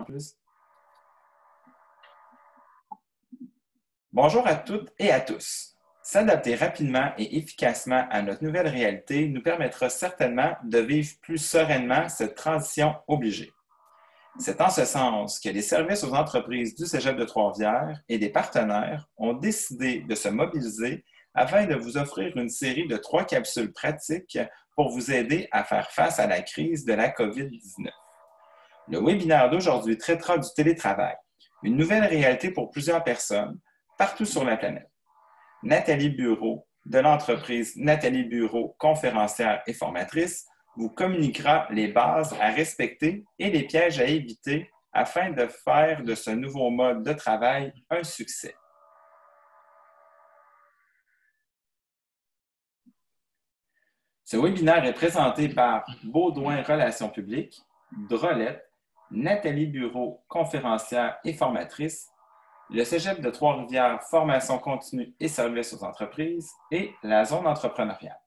plus. Bonjour à toutes et à tous. S'adapter rapidement et efficacement à notre nouvelle réalité nous permettra certainement de vivre plus sereinement cette transition obligée. C'est en ce sens que les services aux entreprises du Cégep de Trois-Rivières et des partenaires ont décidé de se mobiliser afin de vous offrir une série de 3 capsules pratiques pour vous aider à faire face à la crise de la COVID-19. Le webinaire d'aujourd'hui traitera du télétravail, une nouvelle réalité pour plusieurs personnes partout sur la planète. Nathalie Bureau, de l'entreprise Nathalie Bureau, conférencière et formatrice, vous communiquera les bases à respecter et les pièges à éviter afin de faire de ce nouveau mode de travail un succès. Ce webinaire est présenté par Baudouin Relations publiques, Drolette, Nathalie Bureau, conférencière et formatrice, le Cégep de Trois-Rivières, formation continue et services aux entreprises et la zone entrepreneuriale.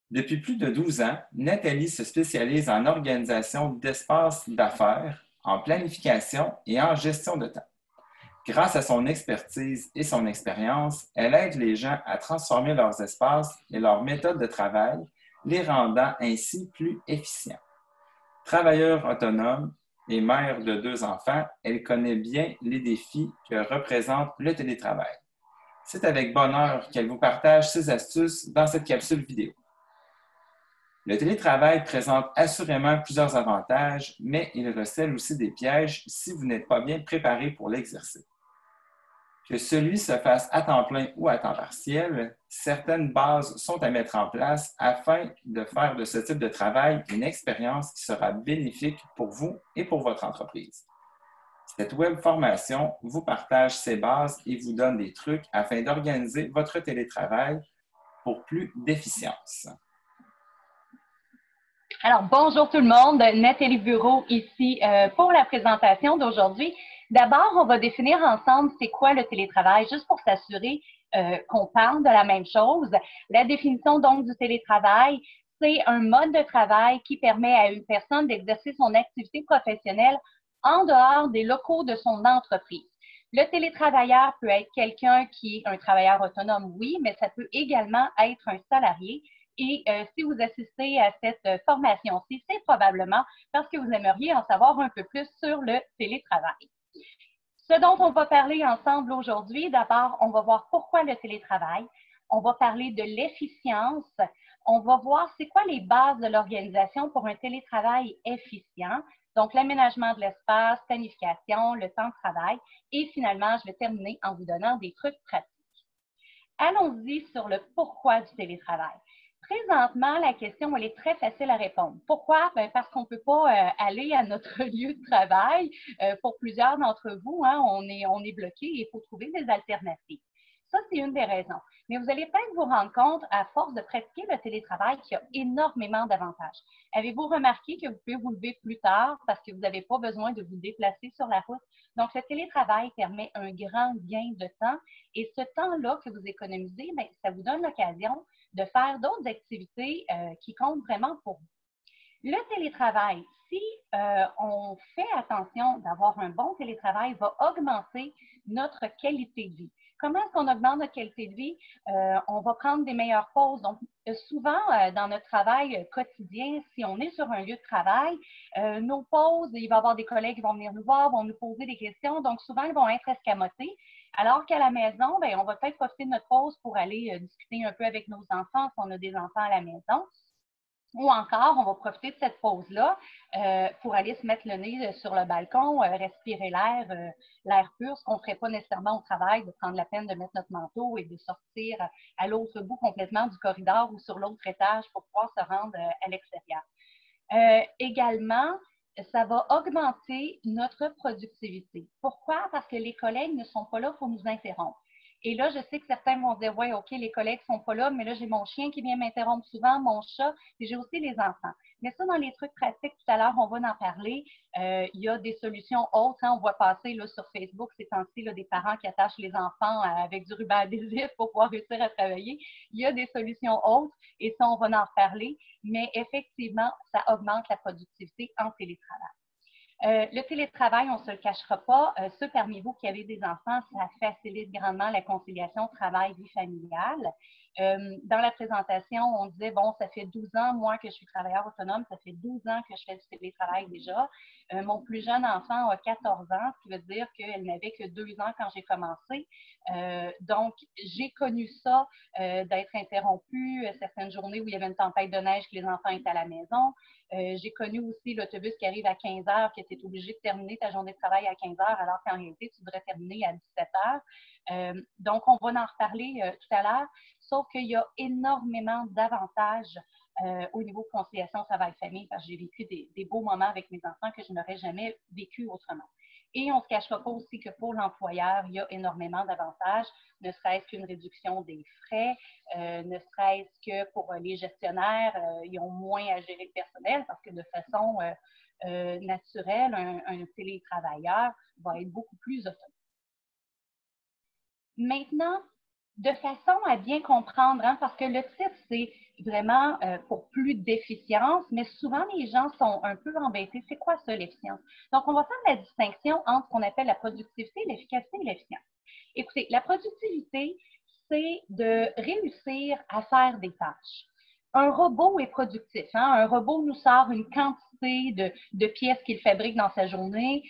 Depuis plus de 12 ans, Nathalie se spécialise en organisation d'espaces d'affaires, en planification et en gestion de temps. Grâce à son expertise et son expérience, elle aide les gens à transformer leurs espaces et leurs méthodes de travail, les rendant ainsi plus efficients. Travailleuse autonome et mère de 2 enfants, elle connaît bien les défis que représente le télétravail. C'est avec bonheur qu'elle vous partage ses astuces dans cette capsule vidéo. Le télétravail présente assurément plusieurs avantages, mais il recèle aussi des pièges si vous n'êtes pas bien préparé pour l'exercer. Que celui se fasse à temps plein ou à temps partiel, certaines bases sont à mettre en place afin de faire de ce type de travail une expérience qui sera bénéfique pour vous et pour votre entreprise. Cette web formation vous partage ces bases et vous donne des trucs afin d'organiser votre télétravail pour plus d'efficience. Alors, bonjour tout le monde, Nathalie Bureau ici pour la présentation d'aujourd'hui. D'abord, on va définir ensemble c'est quoi le télétravail, juste pour s'assurer qu'on parle de la même chose. La définition donc du télétravail, c'est un mode de travail qui permet à une personne d'exercer son activité professionnelle en dehors des locaux de son entreprise. Le télétravailleur peut être quelqu'un qui est un travailleur autonome, oui, mais ça peut également être un salarié. Et si vous assistez à cette formation-ci, c'est probablement parce que vous aimeriez en savoir un peu plus sur le télétravail. Ce dont on va parler ensemble aujourd'hui, d'abord, on va voir pourquoi le télétravail. On va parler de l'efficience. On va voir c'est quoi les bases de l'organisation pour un télétravail efficient. Donc, l'aménagement de l'espace, planification, le temps de travail. Et finalement, je vais terminer en vous donnant des trucs pratiques. Allons-y sur le pourquoi du télétravail. Présentement, la question, elle est très facile à répondre. Pourquoi? Bien, parce qu'on ne peut pas aller à notre lieu de travail. Pour plusieurs d'entre vous, hein, on est bloqué et il faut trouver des alternatives. Ça, c'est une des raisons. Mais vous allez peut-être vous rendre compte, à force de pratiquer le télétravail, qu'il y a énormément d'avantages. Avez-vous remarqué que vous pouvez vous lever plus tard parce que vous n'avez pas besoin de vous déplacer sur la route? Donc, le télétravail permet un grand gain de temps et ce temps-là que vous économisez, bien, ça vous donne l'occasion de faire d'autres activités qui comptent vraiment pour vous. Le télétravail, si on fait attention d'avoir un bon télétravail, va augmenter notre qualité de vie. Comment est-ce qu'on augmente notre qualité de vie? On va prendre des meilleures pauses. Donc, souvent, dans notre travail quotidien, si on est sur un lieu de travail, nos pauses, il va y avoir des collègues qui vont venir nous voir, vont nous poser des questions. Donc, souvent, ils vont être escamotés. Alors qu'à la maison, bien, on va peut-être profiter de notre pause pour aller discuter un peu avec nos enfants si on a des enfants à la maison. Ou encore, on va profiter de cette pause-là pour aller se mettre le nez sur le balcon, respirer l'air pur, ce qu'on ne ferait pas nécessairement au travail, de prendre la peine de mettre notre manteau et de sortir à l'autre bout complètement du corridor ou sur l'autre étage pour pouvoir se rendre à l'extérieur. Également, ça va augmenter notre productivité. Pourquoi? Parce que les collègues ne sont pas là pour nous interrompre. Et là, je sais que certains vont dire, ouais, OK, les collègues sont pas là, mais là, j'ai mon chien qui vient m'interrompre souvent, mon chat, et j'ai aussi les enfants. Mais ça, dans les trucs pratiques, tout à l'heure, on va en parler. Il y a des solutions autres. Hein, on voit passer là, sur Facebook ces temps-ci des parents qui attachent les enfants avec du ruban adhésif pour pouvoir réussir à travailler. Il y a des solutions autres et ça, on va en reparler. Mais effectivement, ça augmente la productivité en télétravail. Le télétravail, on ne se le cachera pas. Ceux parmi vous qui avez des enfants, ça facilite grandement la conciliation travail-vie familiale. Dans la présentation, on disait, bon, ça fait 12 ans, moi, que je suis travailleur autonome, ça fait 12 ans que je fais du télétravail déjà. Mon plus jeune enfant a 14 ans, ce qui veut dire qu'elle n'avait que 2 ans quand j'ai commencé. Donc, j'ai connu ça, d'être interrompu certaines journées où il y avait une tempête de neige, que les enfants étaient à la maison. J'ai connu aussi l'autobus qui arrive à 15 heures, que tu es obligé de terminer ta journée de travail à 15 heures, alors qu'en réalité, tu devrais terminer à 17 heures. Donc, on va en reparler tout à l'heure, sauf qu'il y a énormément d'avantages au niveau conciliation travail-famille, parce que j'ai vécu des beaux moments avec mes enfants que je n'aurais jamais vécu autrement. Et on ne se cachera pas aussi que pour l'employeur, il y a énormément d'avantages, ne serait-ce qu'une réduction des frais, ne serait-ce que pour les gestionnaires, ils ont moins à gérer le personnel parce que de façon naturelle, un télétravailleur va être beaucoup plus autonome. Maintenant, de façon à bien comprendre, hein, parce que le titre, c'est vraiment pour plus d'efficience, mais souvent les gens sont un peu embêtés. C'est quoi ça, l'efficience? Donc, on va faire la distinction entre ce qu'on appelle la productivité, l'efficacité et l'efficience. Écoutez, la productivité, c'est de réussir à faire des tâches. Un robot est productif. Hein? Un robot nous sort une quantité de pièces qu'il fabrique dans sa journée.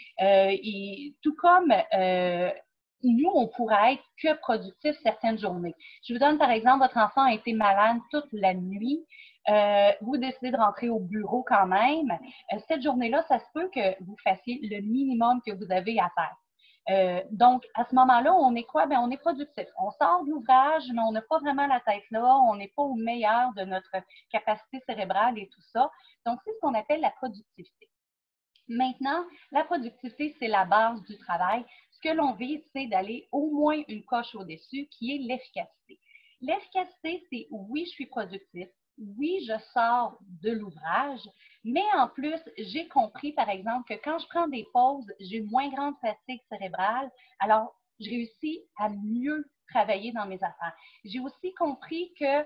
Tout comme nous, on pourrait être que productif certaines journées. Je vous donne par exemple, votre enfant a été malade toute la nuit. Vous décidez de rentrer au bureau quand même. Cette journée-là, ça se peut que vous fassiez le minimum que vous avez à faire. Donc, à ce moment-là, on est quoi? Bien, on est productif. On sort de l'ouvrage, mais on n'a pas vraiment la tête là. On n'est pas au meilleur de notre capacité cérébrale et tout ça. Donc, c'est ce qu'on appelle la productivité. Maintenant, la productivité, c'est la base du travail. Ce que l'on vise, c'est d'aller au moins une coche au-dessus, qui est l'efficacité. L'efficacité, c'est oui, je suis productif, oui, je sors de l'ouvrage, mais en plus, j'ai compris, par exemple, que quand je prends des pauses, j'ai une moins grande fatigue cérébrale, alors je réussis à mieux travailler dans mes affaires. J'ai aussi compris que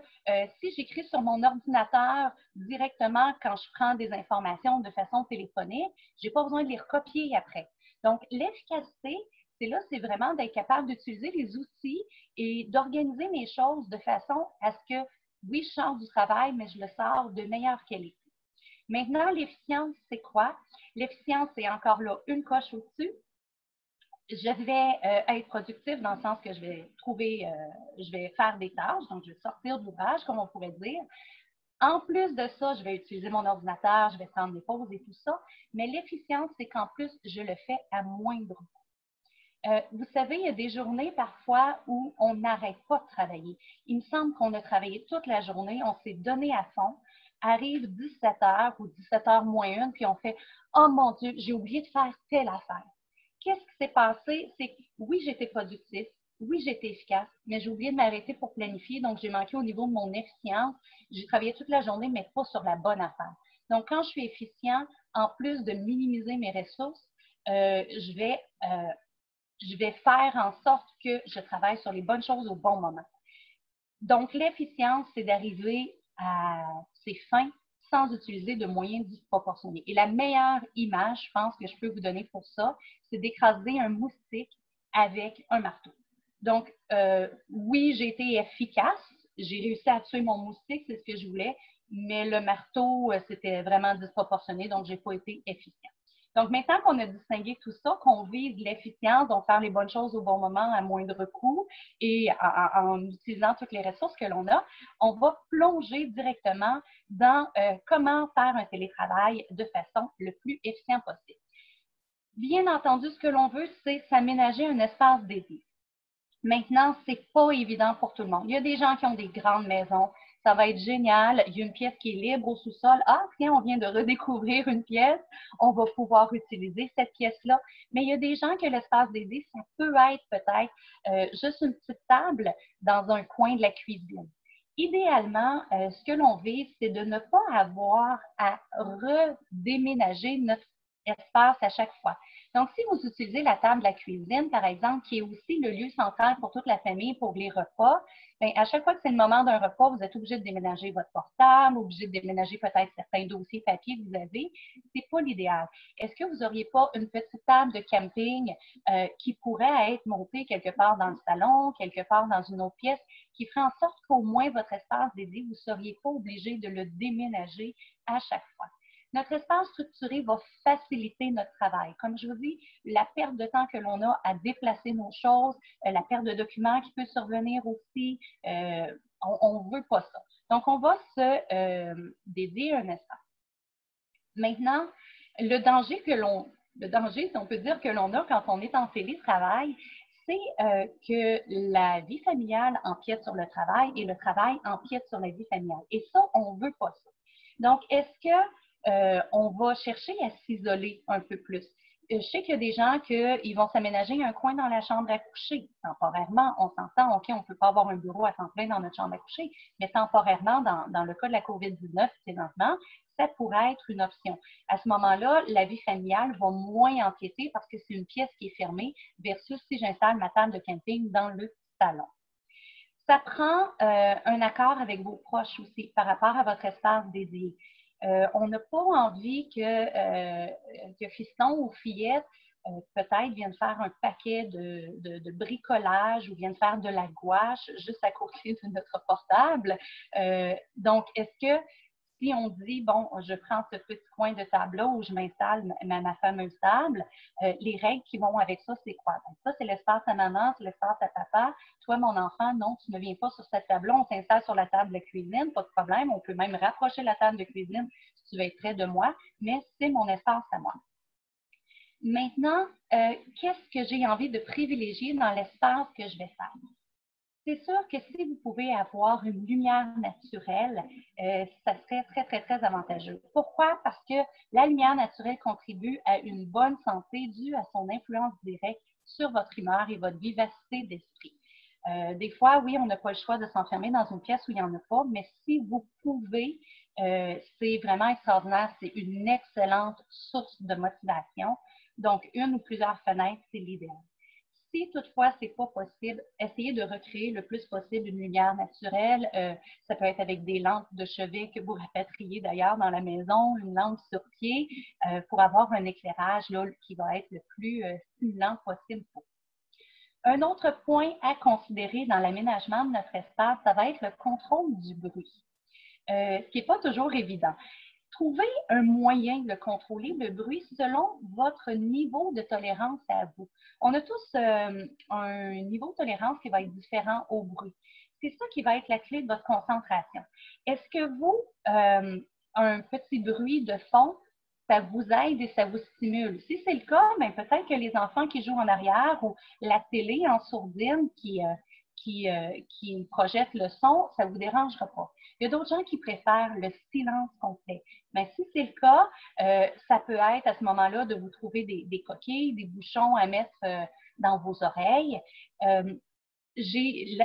si j'écris sur mon ordinateur directement quand je prends des informations de façon téléphonique, je n'ai pas besoin de les recopier après. Donc, l'efficacité, c'est vraiment d'être capable d'utiliser les outils et d'organiser mes choses de façon à ce que, oui, je sors du travail, mais je le sors de meilleure qualité. Maintenant, l'efficience, c'est quoi? L'efficience, c'est encore là une coche au-dessus. Je vais être productif dans le sens que je vais faire des tâches, donc je vais sortir de l'ouvrage, comme on pourrait dire. En plus de ça, je vais utiliser mon ordinateur, je vais prendre des pauses et tout ça, mais l'efficience, c'est qu'en plus, je le fais à moindre coût. Vous savez, il y a des journées parfois où on n'arrête pas de travailler. Il me semble qu'on a travaillé toute la journée, on s'est donné à fond, arrive 17 heures ou 17 heures moins une, puis on fait « Oh mon Dieu, j'ai oublié de faire telle affaire. » Qu'est-ce qui s'est passé? C'est que oui, j'étais productif, oui, j'étais efficace, mais j'ai oublié de m'arrêter pour planifier, donc j'ai manqué au niveau de mon efficience. J'ai travaillé toute la journée, mais pas sur la bonne affaire. Donc, quand je suis efficient, en plus de minimiser mes ressources, je vais faire en sorte que je travaille sur les bonnes choses au bon moment. Donc, l'efficience, c'est d'arriver à ses fins sans utiliser de moyens disproportionnés. Et la meilleure image, je pense, que je peux vous donner pour ça, c'est d'écraser un moustique avec un marteau. Donc, oui, j'ai été efficace. J'ai réussi à tuer mon moustique, c'est ce que je voulais, mais le marteau, c'était vraiment disproportionné, donc je n'ai pas été efficace. Donc, maintenant qu'on a distingué tout ça, qu'on vise l'efficience, donc faire les bonnes choses au bon moment à moindre coût et en utilisant toutes les ressources que l'on a, on va plonger directement dans comment faire un télétravail de façon le plus efficient possible. Bien entendu, ce que l'on veut, c'est s'aménager un espace dédié. Maintenant, ce n'est pas évident pour tout le monde. Il y a des gens qui ont des grandes maisons. ça va être génial. Il y a une pièce qui est libre au sous-sol. Ah, tiens, on vient de redécouvrir une pièce. On va pouvoir utiliser cette pièce-là. Mais il y a des gens que l'espace dédié, ça peut être peut-être juste une petite table dans un coin de la cuisine. Idéalement, ce que l'on vise, c'est de ne pas avoir à redéménager notre espace à chaque fois. Donc, si vous utilisez la table de la cuisine, par exemple, qui est aussi le lieu central pour toute la famille pour les repas, bien, à chaque fois que c'est le moment d'un repas, vous êtes obligé de déménager votre portable, obligé de déménager peut-être certains dossiers papier que vous avez. C'est pas l'idéal. Est-ce que vous n'auriez pas une petite table de camping qui pourrait être montée quelque part dans le salon, quelque part dans une autre pièce, qui ferait en sorte qu'au moins votre espace dédié, vous ne seriez pas obligé de le déménager à chaque fois. Notre espace structuré va faciliter notre travail. Comme je vous dis, la perte de temps que l'on a à déplacer nos choses, la perte de documents qui peut survenir aussi, on ne veut pas ça. Donc, on va se dédier un espace. Maintenant, le danger, si on peut dire, que l'on a quand on est en télétravail, c'est que la vie familiale empiète sur le travail et le travail empiète sur la vie familiale. Et ça, on ne veut pas ça. Donc, est-ce que on va chercher à s'isoler un peu plus? Je sais qu'il y a des gens qui vont s'aménager un coin dans la chambre à coucher. Temporairement, on s'entend, OK, on ne peut pas avoir un bureau à temps plein dans notre chambre à coucher, mais temporairement, dans le cas de la COVID-19 présentement, ça pourrait être une option. À ce moment-là, la vie familiale va moins empiéter parce que c'est une pièce qui est fermée versus si j'installe ma table de camping dans le salon. Ça prend un accord avec vos proches aussi par rapport à votre espace dédié. On n'a pas envie que fiston ou fillette peut-être viennent faire un paquet de bricolage ou viennent faire de la gouache juste à côté de notre portable. Donc, est-ce que si on dit, bon, je prends ce petit coin de table-là où je m'installe ma fameuse table, les règles qui vont avec ça, c'est quoi? Donc, ça, c'est l'espace à maman, c'est l'espace à papa. Toi, mon enfant, non, tu ne viens pas sur cette table-là, on s'installe sur la table de cuisine, pas de problème. On peut même rapprocher la table de cuisine si tu veux être près de moi, mais c'est mon espace à moi. Maintenant, qu'est-ce que j'ai envie de privilégier dans l'espace que je vais faire? C'est sûr que si vous pouvez avoir une lumière naturelle, ça serait très, très, très avantageux. Pourquoi? Parce que la lumière naturelle contribue à une bonne santé due à son influence directe sur votre humeur et votre vivacité d'esprit. Des fois, oui, on n'a pas le choix de s'enfermer dans une pièce où il n'y en a pas, mais si vous pouvez, c'est vraiment extraordinaire. C'est une excellente source de motivation. Donc, une ou plusieurs fenêtres, c'est l'idéal. Si toutefois, ce n'est pas possible, essayez de recréer le plus possible une lumière naturelle. Ça peut être avec des lampes de chevet que vous rapatriez d'ailleurs dans la maison, une lampe sur pied, pour avoir un éclairage là, qui va être le plus stimulant possible pour vous. Un autre point à considérer dans l'aménagement de notre espace, ça va être le contrôle du bruit, ce qui n'est pas toujours évident. Trouvez un moyen de contrôler le bruit selon votre niveau de tolérance à vous. On a tous un niveau de tolérance qui va être différent au bruit. C'est ça qui va être la clé de votre concentration. Est-ce que vous, un petit bruit de fond, ça vous aide et ça vous stimule? Si c'est le cas, bien, peut-être que les enfants qui jouent en arrière ou la télé en sourdine qui projette le son, ça ne vous dérangera pas. Il y a d'autres gens qui préfèrent le silence complet. Mais si c'est le cas, ça peut être à ce moment-là de vous trouver des coquilles, des bouchons à mettre dans vos oreilles.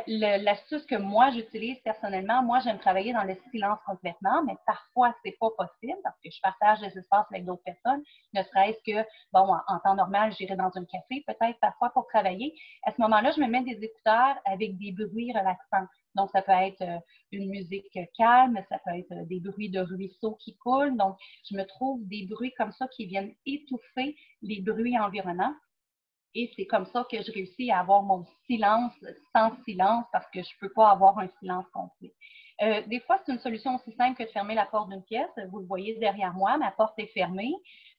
L'astuce que moi j'utilise personnellement, moi j'aime travailler dans le silence complètement, mais parfois c'est pas possible parce que je partage des espaces avec d'autres personnes, ne serait-ce que, bon, en temps normal, j'irai dans un café, peut-être parfois pour travailler. À ce moment-là, je me mets des écouteurs avec des bruits relaxants. Donc, ça peut être une musique calme, ça peut être des bruits de ruisseaux qui coulent. Donc, je me trouve des bruits comme ça qui viennent étouffer les bruits environnants. Et c'est comme ça que je réussis à avoir mon silence sans silence parce que je ne peux pas avoir un silence complet. Des fois, c'est une solution aussi simple que de fermer la porte d'une pièce. Vous le voyez derrière moi, ma porte est fermée.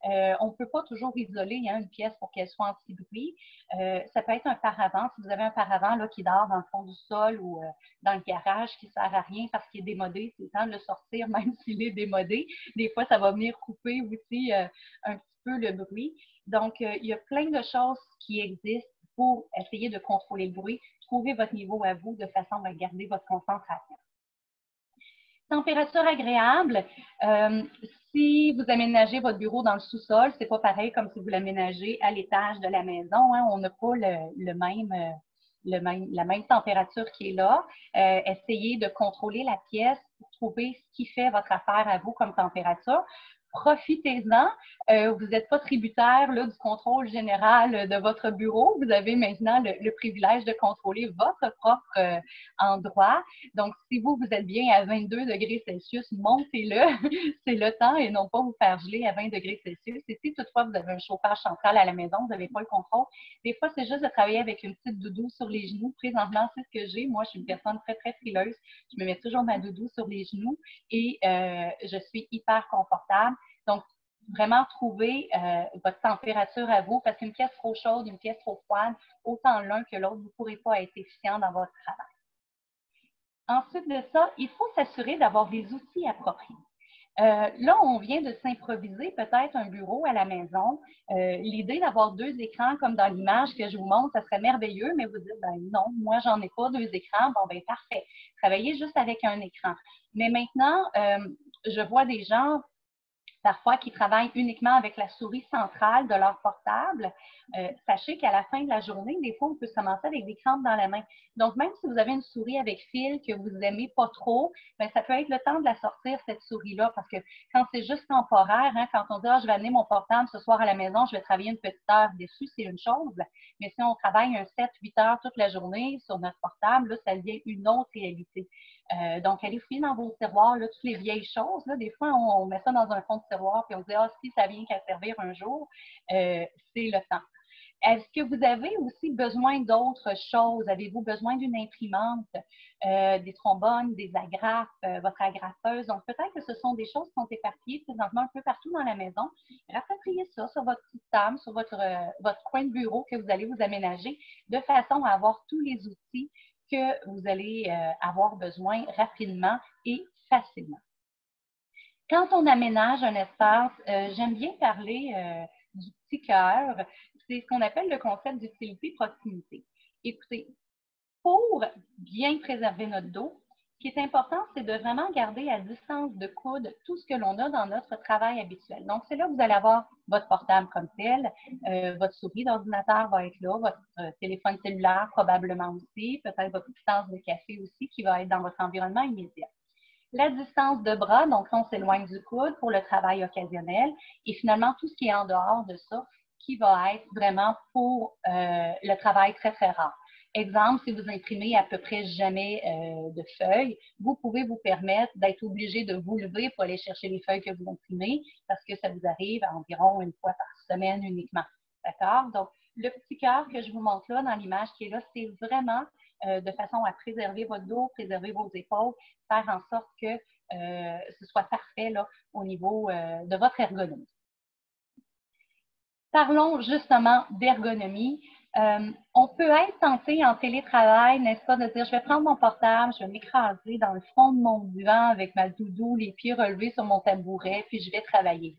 On ne peut pas toujours isoler une pièce pour qu'elle soit anti-bruit. Ça peut être un paravent. Si vous avez un paravent là, qui dort dans le fond du sol ou dans le garage qui ne sert à rien parce qu'il est démodé, c'est le temps de le sortir même s'il est démodé. Des fois, ça va venir couper aussi un petit peu le bruit. Donc, il y a plein de choses qui existent pour essayer de contrôler le bruit. Trouvez votre niveau à vous de façon à garder votre concentration. Température agréable. Si vous aménagez votre bureau dans le sous-sol, c'est pas pareil comme si vous l'aménagez à l'étage de la maison. Hein. On n'a pas la même température qui est là. Essayez de contrôler la pièce pour trouver ce qui fait votre affaire à vous comme température. Profitez-en. Vous n'êtes pas tributaire là, du contrôle général de votre bureau. Vous avez maintenant le privilège de contrôler votre propre endroit. Donc, si vous êtes bien à 22 degrés Celsius, montez-le. C'est le temps et non pas vous faire geler à 20 degrés Celsius. Et si toutefois vous avez un chauffage central à la maison, vous n'avez pas le contrôle, des fois, c'est juste de travailler avec une petite doudou sur les genoux. Présentement, c'est ce que j'ai. Moi, je suis une personne très, très frileuse. Je me mets toujours ma doudou sur les genoux et je suis hyper confortable. Donc, vraiment trouver votre température à vous, parce qu'une pièce trop chaude, une pièce trop froide, autant l'un que l'autre, vous ne pourrez pas être efficient dans votre travail. Ensuite de ça, il faut s'assurer d'avoir des outils appropriés. Là, on vient de s'improviser peut-être un bureau à la maison. L'idée d'avoir deux écrans comme dans l'image que je vous montre, ça serait merveilleux, mais vous dites, ben non, moi, j'en ai pas deux écrans. Bon, ben parfait. Travaillez juste avec un écran. Mais maintenant, je vois des gens parfois qui travaillent uniquement avec la souris centrale de leur portable. Sachez qu'à la fin de la journée, des fois, on peut se commencer avec des crampes dans la main. Donc, même si vous avez une souris avec fil que vous n'aimez pas trop, bien, ça peut être le temps de la sortir, cette souris-là, parce que quand c'est juste temporaire, hein, quand on dit « je vais amener mon portable ce soir à la maison, je vais travailler une petite heure dessus », c'est une chose. Mais si on travaille un 7-8 heures toute la journée sur notre portable, là, ça devient une autre réalité. Donc, allez fouiller dans vos tiroirs, là, toutes les vieilles choses. Là, des fois, on met ça dans un fond de tiroir puis on se dit « ah, si ça vient qu'à servir un jour, c'est le temps ». Est-ce que vous avez aussi besoin d'autres choses? Avez-vous besoin d'une imprimante, des trombones, des agrafes, votre agrafeuse? Donc, peut-être que ce sont des choses qui sont éparpillées présentement un peu partout dans la maison. Rapatriez ça sur votre petite table, sur votre coin de bureau que vous allez vous aménager, de façon à avoir tous les outils que vous allez avoir besoin rapidement et facilement. Quand on aménage un espace, j'aime bien parler du petit cœur. C'est ce qu'on appelle le concept d'utilité proximité. Écoutez, pour bien préserver notre dos, ce qui est important, c'est de vraiment garder à distance de coude tout ce que l'on a dans notre travail habituel. Donc, c'est là que vous allez avoir votre portable comme tel, votre souris d'ordinateur va être là, votre téléphone cellulaire probablement aussi, peut-être votre tasse de café aussi qui va être dans votre environnement immédiat. La distance de bras, donc on s'éloigne du coude pour le travail occasionnel et finalement tout ce qui est en dehors de ça qui va être vraiment pour le travail très, très rare. Exemple, si vous imprimez à peu près jamais de feuilles, vous pouvez vous permettre d'être obligé de vous lever pour aller chercher les feuilles que vous imprimez parce que ça vous arrive à environ une fois par semaine uniquement. D'accord? Donc, le petit cœur que je vous montre là dans l'image qui est là, c'est vraiment de façon à préserver votre dos, préserver vos épaules, faire en sorte que ce soit parfait là, au niveau de votre ergonomie. Parlons justement d'ergonomie. On peut être tenté en télétravail, n'est-ce pas, de dire je vais prendre mon portable, je vais m'écraser dans le fond de mon divan avec ma doudou, les pieds relevés sur mon tabouret, puis je vais travailler.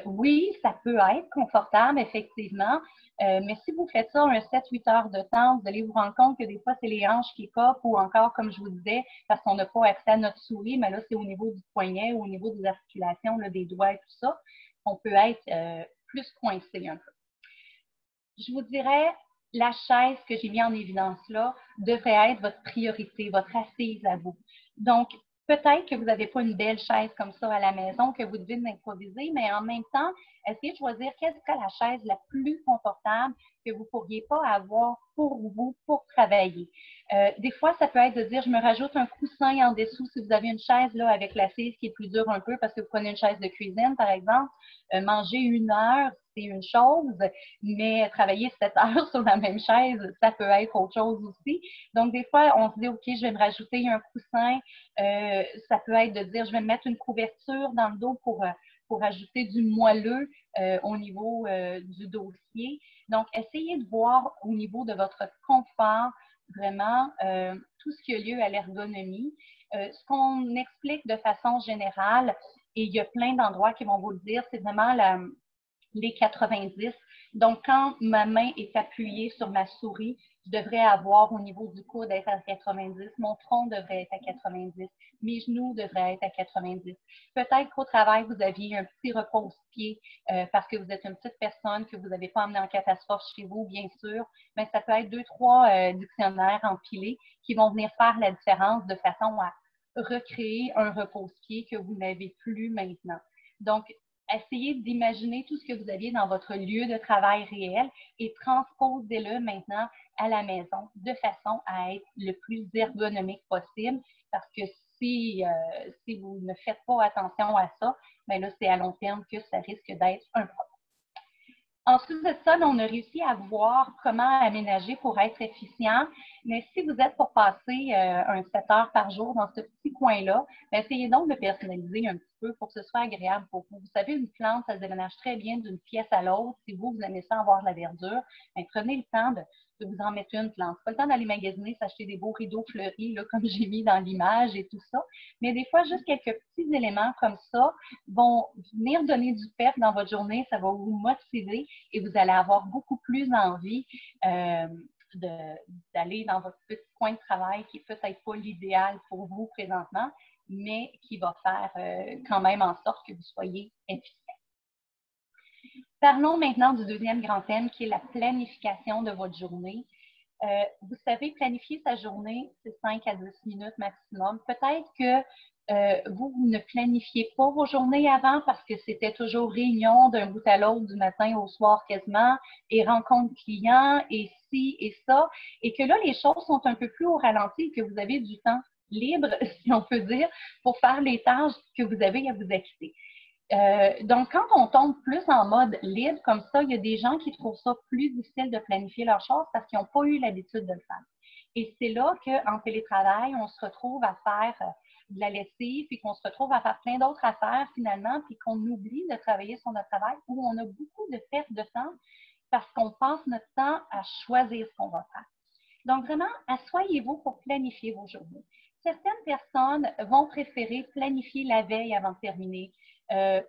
Oui, ça peut être confortable, effectivement, mais si vous faites ça un 7-8 heures de temps, vous allez vous rendre compte que des fois, c'est les hanches qui copent ou encore, comme je vous disais, parce qu'on n'a pas accès à notre souris, mais là, c'est au niveau du poignet ou au niveau des articulations, là, des doigts et tout ça, on peut être plus coincé un peu. Je vous dirais, la chaise que j'ai mis en évidence là devrait être votre priorité, votre assise à vous. Donc, peut-être que vous n'avez pas une belle chaise comme ça à la maison, que vous devez improviser, mais en même temps, essayez de choisir quelle serait la chaise la plus confortable que vous ne pourriez pas avoir pour vous, pour travailler. Des fois, ça peut être de dire, je me rajoute un coussin en dessous si vous avez une chaise là avec l'assise qui est plus dure un peu parce que vous prenez une chaise de cuisine, par exemple. Manger 1 heure, c'est une chose, mais travailler 7 heures sur la même chaise, ça peut être autre chose aussi. Donc, des fois, on se dit, OK, je vais me rajouter un coussin. Ça peut être de dire, je vais me mettre une couverture dans le dos pour ajouter du moelleux au niveau du dossier. Donc, essayez de voir au niveau de votre confort vraiment tout ce qui a lieu à l'ergonomie. Ce qu'on explique de façon générale, et il y a plein d'endroits qui vont vous le dire, c'est vraiment les 90. Donc, quand ma main est appuyée sur ma souris, je devrais avoir au niveau du coude être à 90, mon front devrait être à 90, mes genoux devraient être à 90. Peut-être qu'au travail, vous aviez un petit repose-pied parce que vous êtes une petite personne, que vous n'avez pas emmené en catastrophe chez vous, bien sûr, mais ça peut être 2-3 dictionnaires empilés qui vont venir faire la différence de façon à recréer un repose-pied que vous n'avez plus maintenant. Donc, essayez d'imaginer tout ce que vous aviez dans votre lieu de travail réel et transposez-le maintenant à la maison de façon à être le plus ergonomique possible parce que si vous ne faites pas attention à ça, bien là, c'est à long terme que ça risque d'être un problème. Ensuite de ça, on a réussi à voir comment aménager pour être efficient. Mais si vous êtes pour passer un 7 heures par jour dans ce petit coin-là, essayez donc de personnaliser un petit peu pour que ce soit agréable pour vous. Vous savez, une plante, ça se déménage très bien d'une pièce à l'autre. Si vous aimez ça avoir de la verdure, prenez le temps de vous en mettre une plante. Pas le temps d'aller magasiner, s'acheter des beaux rideaux fleuris, là, comme j'ai mis dans l'image et tout ça. Mais des fois, juste quelques petits éléments comme ça vont venir donner du pep dans votre journée. Ça va vous motiver et vous allez avoir beaucoup plus envie d'aller dans votre petit coin de travail qui est peut-être pas l'idéal pour vous présentement, mais qui va faire quand même en sorte que vous soyez efficient. Parlons maintenant du deuxième grand thème qui est la planification de votre journée. Vous savez, planifier sa journée, c'est 5 à 10 minutes maximum. Peut-être que vous ne planifiez pas vos journées avant parce que c'était toujours réunion d'un bout à l'autre, du matin au soir quasiment, et rencontre clients, et ci et ça, et que là, les choses sont un peu plus au ralenti et que vous avez du temps libre, si on peut dire, pour faire les tâches que vous avez à vous acquitter. Donc, quand on tombe plus en mode libre comme ça, il y a des gens qui trouvent ça plus difficile de planifier leurs choses parce qu'ils n'ont pas eu l'habitude de le faire. Et c'est là qu'en télétravail, on se retrouve à faire de la lessive, puis qu'on se retrouve à faire plein d'autres affaires finalement, puis qu'on oublie de travailler sur notre travail, où on a beaucoup de perte de temps parce qu'on passe notre temps à choisir ce qu'on va faire. Donc, vraiment, asseyez-vous pour planifier vos journées. Certaines personnes vont préférer planifier la veille avant de terminer.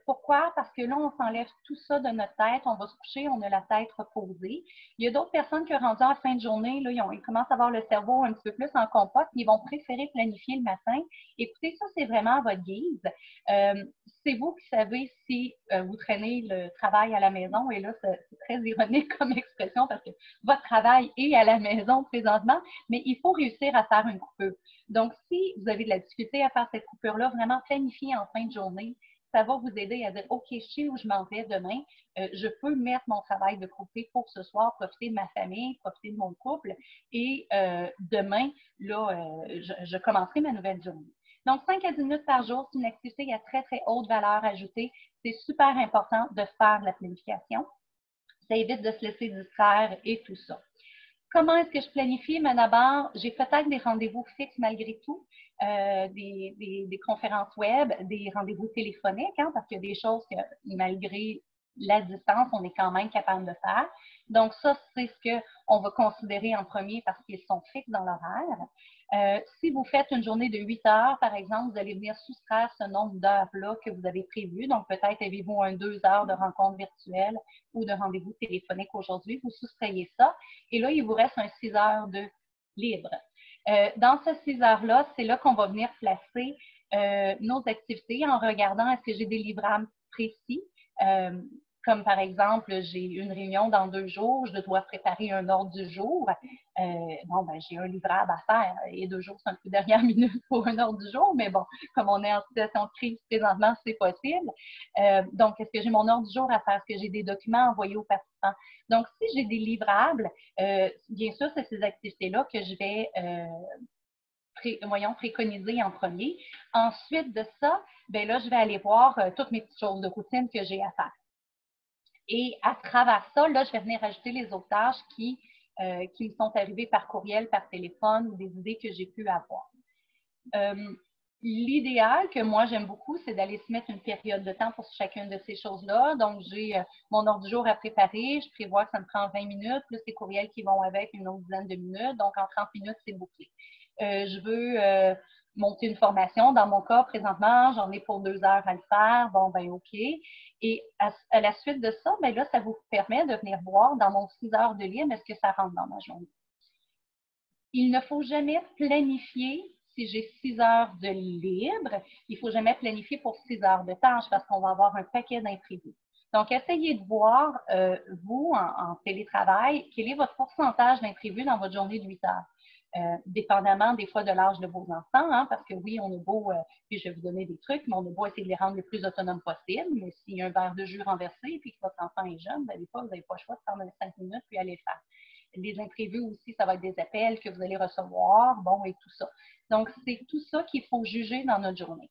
Pourquoi? Parce que là, on s'enlève tout ça de notre tête, on va se coucher, on a la tête reposée. Il y a d'autres personnes qui, rendues à la fin de journée, là, ils commencent à avoir le cerveau un petit peu plus en compote, ils vont préférer planifier le matin. Écoutez, ça, c'est vraiment à votre guise. C'est vous qui savez si vous traînez le travail à la maison, et là, c'est très ironique comme expression parce que votre travail est à la maison présentement, mais il faut réussir à faire une coupure. Donc, si vous avez de la difficulté à faire cette coupure-là, vraiment planifier en fin de journée, ça va vous aider à dire, OK, je sais où je m'en vais demain, je peux mettre mon travail de côté pour ce soir, profiter de ma famille, profiter de mon couple, et demain, là, je commencerai ma nouvelle journée. Donc, 5 à 10 minutes par jour, c'est une activité à très, très haute valeur ajoutée. C'est super important de faire de la planification. Ça évite de se laisser distraire et tout ça. Comment est-ce que je planifie? Mais d'abord, j'ai peut-être des rendez-vous fixes malgré tout, des conférences web, des rendez-vous téléphoniques, hein, parce qu'il y a des choses que, malgré la distance, on est quand même capable de faire. Donc, ça, c'est ce qu'on va considérer en premier parce qu'ils sont fixes dans l'horaire. Si vous faites une journée de 8 heures, par exemple, vous allez venir soustraire ce nombre d'heures-là que vous avez prévu. Donc, peut-être avez-vous 2 heures de rencontre virtuelle ou de rendez-vous téléphonique aujourd'hui. Vous soustrayez ça. Et là, il vous reste un 6 heures de libre. Dans ces 6 heures-là, c'est là qu'on va venir placer nos activités en regardant est-ce que j'ai des livrables précis. Comme par exemple, j'ai une réunion dans 2 jours, je dois préparer un ordre du jour. Bon, ben, j'ai un livrable à faire et 2 jours, c'est un peu dernière minute pour un ordre du jour, mais bon, comme on est en situation de crise présentement, c'est possible. Donc, est-ce que j'ai mon ordre du jour à faire? Est-ce que j'ai des documents envoyés aux participants? Donc, si j'ai des livrables, bien sûr, c'est ces activités-là que je vais préconiser en premier. Ensuite de ça, ben là, je vais aller voir toutes mes petites choses de routine que j'ai à faire. Et à travers ça, là, je vais venir ajouter les autres tâches qui me sont arrivées par courriel, par téléphone ou des idées que j'ai pu avoir. L'idéal que moi j'aime beaucoup, c'est d'aller se mettre une période de temps pour chacune de ces choses-là. Donc, j'ai mon ordre du jour à préparer. Je prévois que ça me prend 20 minutes, plus les courriels qui vont avec une autre dizaine de minutes. Donc, en 30 minutes, c'est bouclé. Je veux monter une formation. Dans mon cas, présentement, j'en ai pour 2 heures à le faire. Bon, ben OK. Et à la suite de ça, ben là, ça vous permet de venir voir dans mon 6 heures de libre, est-ce que ça rentre dans ma journée. Il ne faut jamais planifier si j'ai 6 heures de libre. Il ne faut jamais planifier pour 6 heures de tâches parce qu'on va avoir un paquet d'imprévus. Donc, essayez de voir, vous, en télétravail, quel est votre pourcentage d'imprévus dans votre journée de 8 heures. Dépendamment des fois de l'âge de vos enfants, hein, parce que oui, on a beau, puis je vais vous donner des trucs, mais on a beau essayer de les rendre le plus autonomes possible, mais s'il y a un verre de jus renversé et que votre enfant est jeune, ben, des fois, vous n'avez pas le choix de prendre 5 minutes puis aller le faire. Les imprévus aussi, ça va être des appels que vous allez recevoir, bon, et tout ça. Donc, c'est tout ça qu'il faut juger dans notre journée.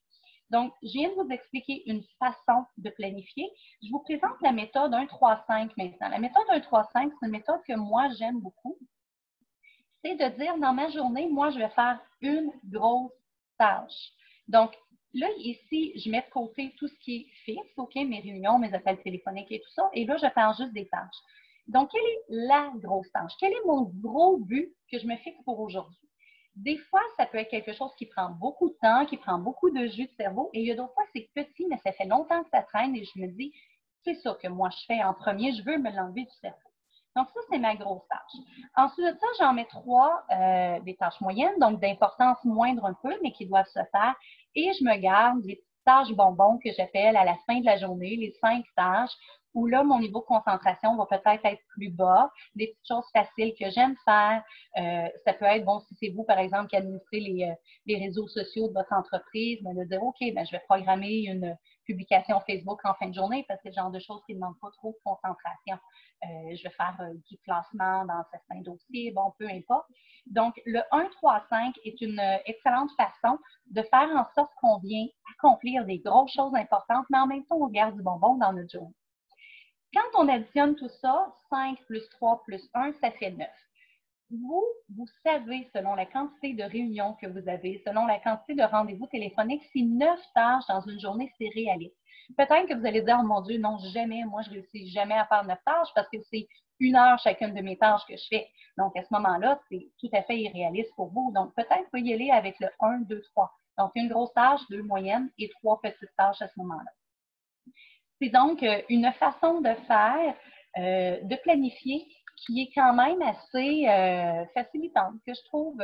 Donc, je viens de vous expliquer une façon de planifier. Je vous présente la méthode 1-3-5 maintenant. La méthode 1-3-5, c'est une méthode que moi, j'aime beaucoup. C'est de dire, dans ma journée, moi, je vais faire une grosse tâche. Donc, là, ici, je mets de côté tout ce qui est fixe, OK, mes réunions, mes appels téléphoniques et tout ça, et là, je fais juste des tâches. Donc, quelle est la grosse tâche? Quel est mon gros but que je me fixe pour aujourd'hui? Des fois, ça peut être quelque chose qui prend beaucoup de temps, qui prend beaucoup de jus de cerveau, et il y a d'autres fois, c'est petit, mais ça fait longtemps que ça traîne, et je me dis, c'est ça que moi, je fais en premier, je veux me l'enlever du cerveau. Donc, ça, c'est ma grosse tâche. Ensuite de ça, j'en mets 3, des tâches moyennes, donc d'importance moindre un peu, mais qui doivent se faire. Et je me garde les petites tâches bonbons que j'appelle à la fin de la journée, les 5 tâches, où là, mon niveau de concentration va peut-être être plus bas. Des petites choses faciles que j'aime faire. Ça peut être, bon, si c'est vous, par exemple, qui administrez les réseaux sociaux de votre entreprise, ben, de dire, OK, ben, je vais programmer une publication Facebook en fin de journée parce que c'est le genre de choses qui ne demandent pas trop de concentration. Je vais faire du classement dans certains dossiers, bon, peu importe. Donc, le 1-3-5 est une excellente façon de faire en sorte qu'on vient accomplir des grosses choses importantes, mais en même temps, on garde du bonbon dans notre journée. Quand on additionne tout ça, 5 plus 3 plus 1, ça fait 9. Vous savez, selon la quantité de réunions que vous avez, selon la quantité de rendez-vous téléphoniques, si 9 tâches dans une journée, c'est réaliste. Peut-être que vous allez dire, oh mon Dieu, non, jamais, moi, je ne réussis jamais à faire 9 tâches parce que c'est 1 heure chacune de mes tâches que je fais. Donc, à ce moment-là, c'est tout à fait irréaliste pour vous. Donc, peut-être vous y aller avec le 1, 2, 3. Donc, une grosse tâche, 2 moyennes et 3 petites tâches à ce moment-là. C'est donc une façon de faire, de planifier qui est quand même assez facilitante, que je trouve,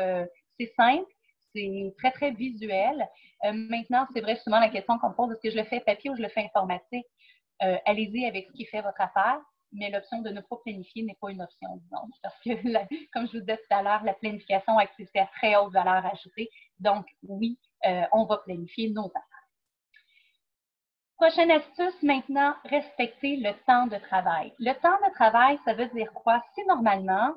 c'est simple, c'est très, très visuel. Maintenant, c'est vrai, souvent la question qu'on me pose, est-ce que je le fais papier ou je le fais informatique? Allez-y avec ce qui fait votre affaire, mais l'option de ne pas planifier n'est pas une option, disons, parce que, comme je vous disais tout à l'heure, la planification activité à très haute valeur ajoutée. Donc, oui, on va planifier nos affaires. Prochaine astuce maintenant, respecter le temps de travail. Le temps de travail, ça veut dire quoi? Si normalement,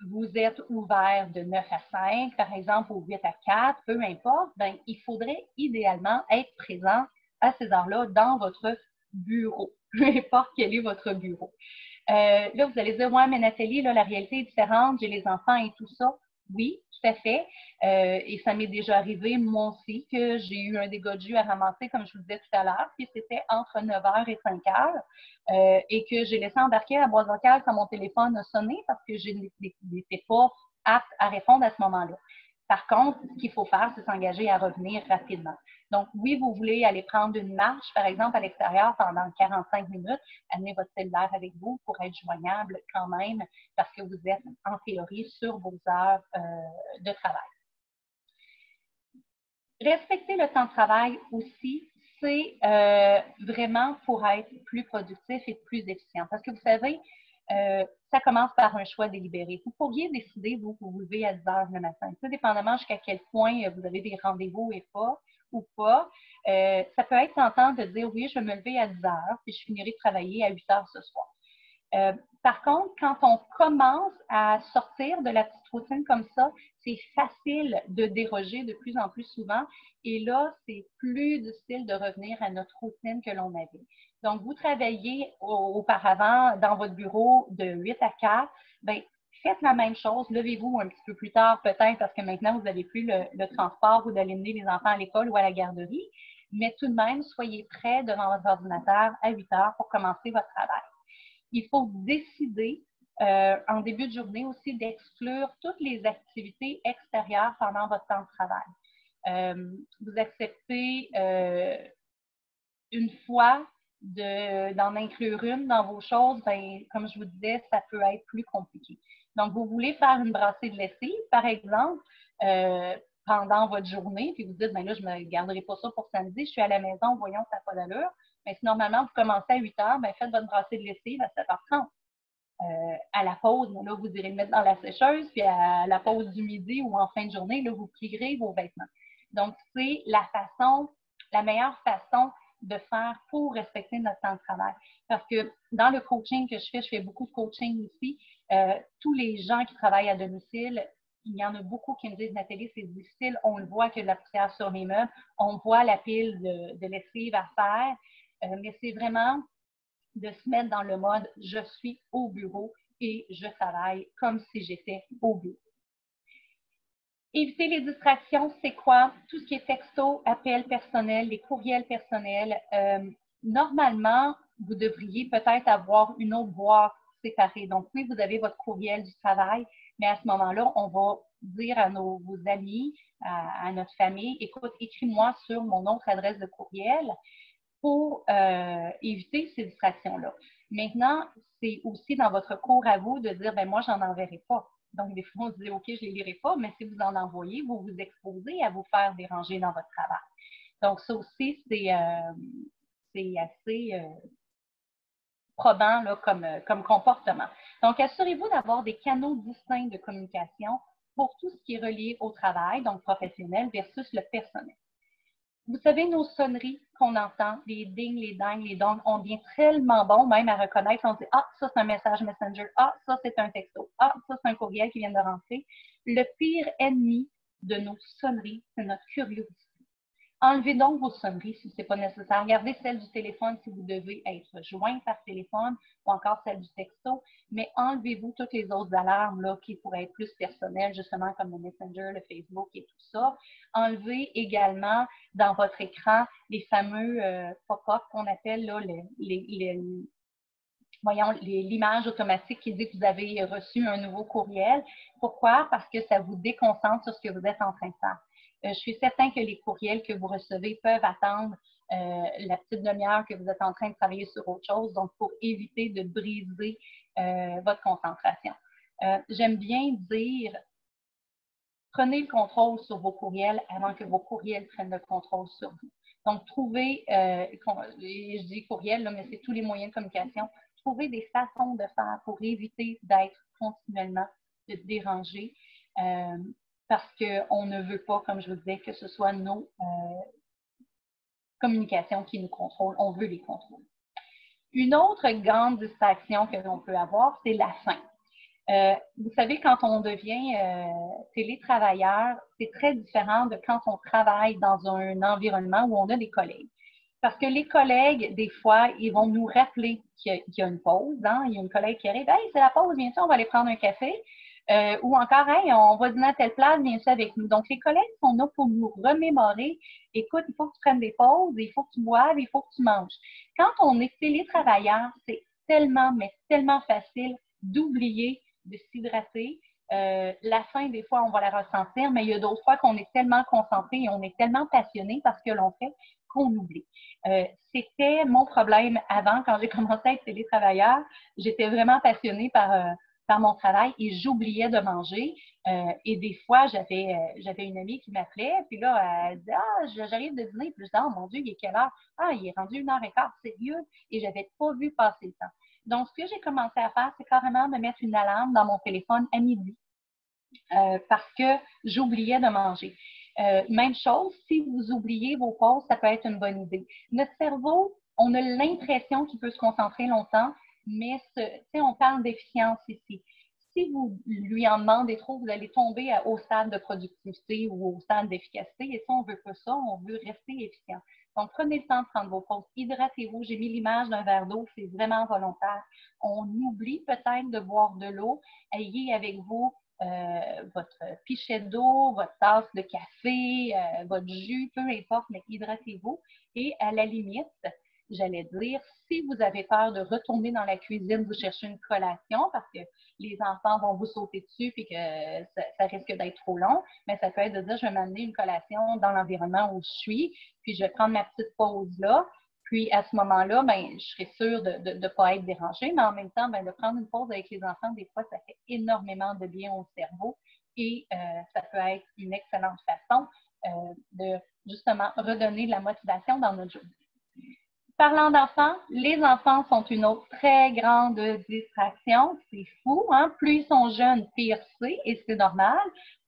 vous êtes ouvert de 9 à 5, par exemple, ou 8 à 4, peu importe, ben, il faudrait idéalement être présent à ces heures-là dans votre bureau, peu importe quel est votre bureau. Là, vous allez dire, ouais, mais Nathalie, là, la réalité est différente, j'ai les enfants et tout ça. Oui, tout à fait. Et ça m'est déjà arrivé, moi aussi, que j'ai eu un dégât de jus à ramasser, comme je vous disais tout à l'heure, puis c'était entre 9 h et 5 h, et que j'ai laissé embarquer la boîte vocale quand mon téléphone a sonné parce que je n'étais pas apte à répondre à ce moment-là. Par contre, ce qu'il faut faire, c'est s'engager à revenir rapidement. Donc, oui, vous voulez aller prendre une marche, par exemple, à l'extérieur pendant 45 minutes, amenez votre cellulaire avec vous pour être joignable quand même parce que vous êtes, en théorie, sur vos heures de travail. Respecter le temps de travail aussi, c'est vraiment pour être plus productif et plus efficient. Parce que vous savez, ça commence par un choix délibéré. Vous pourriez décider, vous lever à 10 heures le matin. Tout dépendamment jusqu'à quel point vous avez des rendez-vous ou pas. Ça peut être tentant de dire, oui, je vais me lever à 10 heures, puis je finirai de travailler à 8 heures ce soir. Par contre, quand on commence à sortir de la petite routine comme ça, c'est facile de déroger de plus en plus souvent. Et là, c'est plus difficile de revenir à notre routine que l'on avait. Donc, vous travaillez auparavant dans votre bureau de 8 à 4, bien, faites la même chose. Levez-vous un petit peu plus tard, peut-être, parce que maintenant, vous n'avez plus le transport ou d'aller mener les enfants à l'école ou à la garderie. Mais tout de même, soyez prêts devant votre ordinateur à 8 heures pour commencer votre travail. Il faut décider en début de journée aussi, d'exclure toutes les activités extérieures pendant votre temps de travail. Vous acceptez une fois d'en inclure une dans vos choses, ben, comme je vous disais, ça peut être plus compliqué. Donc, vous voulez faire une brassée de lessive, par exemple, pendant votre journée, puis vous dites, ben là, je ne me garderai pas ça pour samedi, je suis à la maison, voyons, ça n'a pas d'allure. Mais si normalement, vous commencez à 8 heures, ben faites votre brassée de lessive à 7h30. À la pause, là, vous irez le mettre dans la sécheuse, puis à la pause du midi ou en fin de journée, là, vous plierez vos vêtements. Donc, c'est la meilleure façon de faire pour respecter notre temps de travail. Parce que dans le coaching que je fais beaucoup de coaching ici, tous les gens qui travaillent à domicile, il y en a beaucoup qui me disent, Nathalie, c'est difficile, on le voit que de la poussière sur les meubles, on voit la pile de lessive à faire, mais c'est vraiment de se mettre dans le mode « je suis au bureau et je travaille comme si j'étais au bureau ». Éviter les distractions, c'est quoi? Tout ce qui est texto, appels personnels, les courriels personnels. Normalement, vous devriez peut-être avoir une autre boîte séparée. Donc, oui, vous avez votre courriel du travail, mais à ce moment-là, on va dire à vos amis, à notre famille, écoute, écris-moi sur mon autre adresse de courriel pour éviter ces distractions-là. Maintenant, c'est aussi dans votre cours à vous de dire, ben moi, j'en enverrai pas. Donc, des fois, on se dit, OK, je ne les lirai pas, mais si vous en envoyez, vous vous exposez à vous faire déranger dans votre travail. Donc, ça aussi, c'est assez probant là, comme comportement. Donc, assurez-vous d'avoir des canaux distincts de communication pour tout ce qui est relié au travail, donc professionnel versus le personnel. Vous savez, nos sonneries qu'on entend, les ding, les dingues, les dongs, on devient tellement bon même à reconnaître. On dit « Ah, ça, c'est un message Messenger. Ah, ça, c'est un texto. Ah, ça, c'est un courriel qui vient de rentrer. » Le pire ennemi de nos sonneries, c'est notre curiosité. Enlevez donc vos sonneries si ce n'est pas nécessaire. Gardez celle du téléphone si vous devez être joint par téléphone ou encore celle du texto, mais enlevez-vous toutes les autres alarmes là, qui pourraient être plus personnelles, justement comme le Messenger, le Facebook et tout ça. Enlevez également dans votre écran les fameux pop-up qu'on appelle là, l'image automatique qui dit que vous avez reçu un nouveau courriel. Pourquoi? Parce que ça vous déconcentre sur ce que vous êtes en train de faire. Je suis certain que les courriels que vous recevez peuvent attendre la petite demi-heure que vous êtes en train de travailler sur autre chose, donc pour éviter de briser votre concentration. J'aime bien dire, prenez le contrôle sur vos courriels avant que vos courriels prennent le contrôle sur vous. Donc, trouvez, je dis courriel, là, mais c'est tous les moyens de communication, trouvez des façons de faire pour éviter d'être continuellement dérangé. Parce qu'on ne veut pas, comme je vous disais, que ce soit nos communications qui nous contrôlent. On veut les contrôler. Une autre grande distraction que l'on peut avoir, c'est la faim. Vous savez, quand on devient télétravailleur, c'est très différent de quand on travaille dans un environnement où on a des collègues. Parce que les collègues, des fois, ils vont nous rappeler qu'il y a une pause. Hein? Il y a une collègue qui arrive, « Hey, c'est la pause, bien sûr, on va aller prendre un café. » Ou encore, « Hey, on va dîner à telle place, viens ça avec nous. » Donc, les collègues sont là pour nous remémorer, « Écoute, il faut que tu prennes des pauses, il faut que tu boives, il faut que tu manges. » Quand on est télétravailleur, c'est tellement, mais tellement facile d'oublier de s'hydrater. La faim, des fois, on va la ressentir, mais il y a d'autres fois qu'on est tellement concentré et on est tellement passionné par ce que l'on fait qu'on oublie. C'était mon problème avant, quand j'ai commencé à être télétravailleur. J'étais vraiment passionnée par mon travail et j'oubliais de manger. Et des fois, j'avais une amie qui m'appelait, puis là, elle disait « Ah, j'arrive de dîner. » Puis je disais « Oh mon Dieu, il est quelle heure? » « Ah, il est rendu 1h15, sérieux? » Et je n'avais pas vu passer le temps. Donc, ce que j'ai commencé à faire, c'est carrément de mettre une alarme dans mon téléphone à midi parce que j'oubliais de manger. Même chose, si vous oubliez vos pauses, ça peut être une bonne idée. Notre cerveau, on a l'impression qu'il peut se concentrer longtemps, mais on parle d'efficience ici. Si vous lui en demandez trop, vous allez tomber au stade de productivité ou au stade d'efficacité. Et ça, on ne veut pas ça, on veut rester efficient. Donc, prenez le temps de prendre vos pauses. Hydratez-vous. J'ai mis l'image d'un verre d'eau, c'est vraiment volontaire. On oublie peut-être de boire de l'eau. Ayez avec vous votre pichet d'eau, votre tasse de café, votre jus, peu importe, mais hydratez-vous. Et à la limite, j'allais dire. Si vous avez peur de retourner dans la cuisine, vous cherchez une collation parce que les enfants vont vous sauter dessus et que ça risque d'être trop long, mais ça peut être de dire, je vais m'amener une collation dans l'environnement où je suis, puis je vais prendre ma petite pause là. Puis à ce moment-là, ben, je serai sûre de ne pas être dérangée, mais en même temps, ben, de prendre une pause avec les enfants, des fois, ça fait énormément de bien au cerveau et ça peut être une excellente façon de justement redonner de la motivation dans notre journée. Parlant d'enfants, les enfants sont une autre très grande distraction. C'est fou, hein? Plus ils sont jeunes, pire c'est, et c'est normal.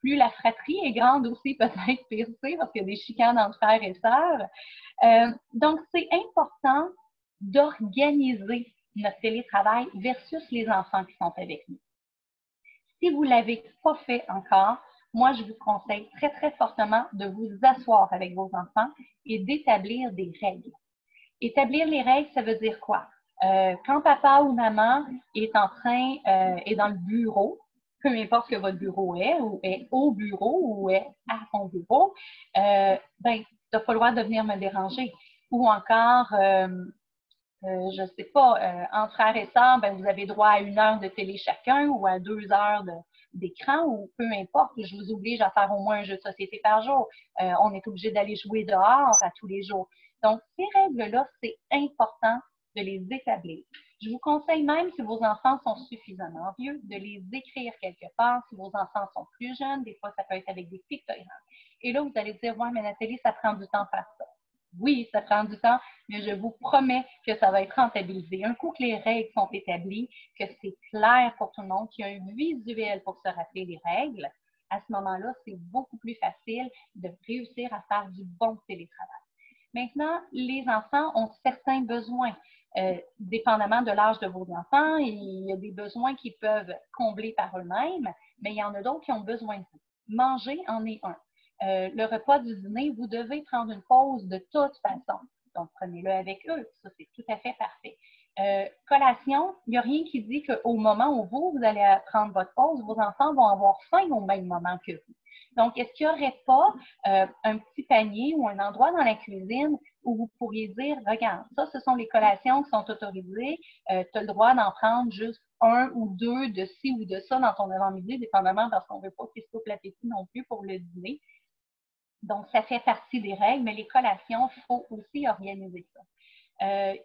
Plus la fratrie est grande aussi, peut-être pire c'est, parce qu'il y a des chicanes entre frères et sœurs. Donc, c'est important d'organiser notre télétravail versus les enfants qui sont avec nous. Si vous ne l'avez pas fait encore, moi, je vous conseille très, très fortement de vous asseoir avec vos enfants et d'établir des règles. Établir les règles, ça veut dire quoi? Quand papa ou maman est est dans le bureau, peu importe que votre bureau est, ou est au bureau, ou est à son bureau, ben, tu n'as pas le droit de venir me déranger. Ou encore, je ne sais pas, entre frères et sœurs, ben, vous avez droit à 1 heure de télé chacun ou à 2 heures d'écran ou peu importe. Je vous oblige à faire au moins un jeu de société par jour. On est obligé d'aller jouer dehors à tous les jours. Donc, ces règles-là, c'est important de les établir. Je vous conseille même, si vos enfants sont suffisamment vieux, de les écrire quelque part. Si vos enfants sont plus jeunes, des fois, ça peut être avec des pictogrammes. Et là, vous allez dire, ouais, mais Nathalie, ça prend du temps à faire ça. Oui, ça prend du temps, mais je vous promets que ça va être rentabilisé. Un coup que les règles sont établies, que c'est clair pour tout le monde, qu'il y a un visuel pour se rappeler les règles, à ce moment-là, c'est beaucoup plus facile de réussir à faire du bon télétravail. Maintenant, les enfants ont certains besoins. Dépendamment de l'âge de vos enfants, il y a des besoins qu'ils peuvent combler par eux-mêmes, mais il y en a d'autres qui ont besoin de vous. Manger en est un. Le repas du dîner, vous devez prendre une pause de toute façon. Donc, prenez-le avec eux. Ça, c'est tout à fait parfait. Collation, il n'y a rien qui dit qu'au moment où vous allez prendre votre pause, vos enfants vont avoir faim au même moment que vous. Donc, est-ce qu'il n'y aurait pas un petit panier ou un endroit dans la cuisine où vous pourriez dire, regarde, ça, ce sont les collations qui sont autorisées. Tu as le droit d'en prendre juste 1 ou 2 de ci ou de ça dans ton avant-midi, dépendamment parce qu'on ne veut pas qu'ils se coupent l'appétit non plus pour le dîner. Donc, ça fait partie des règles, mais les collations, il faut aussi organiser ça.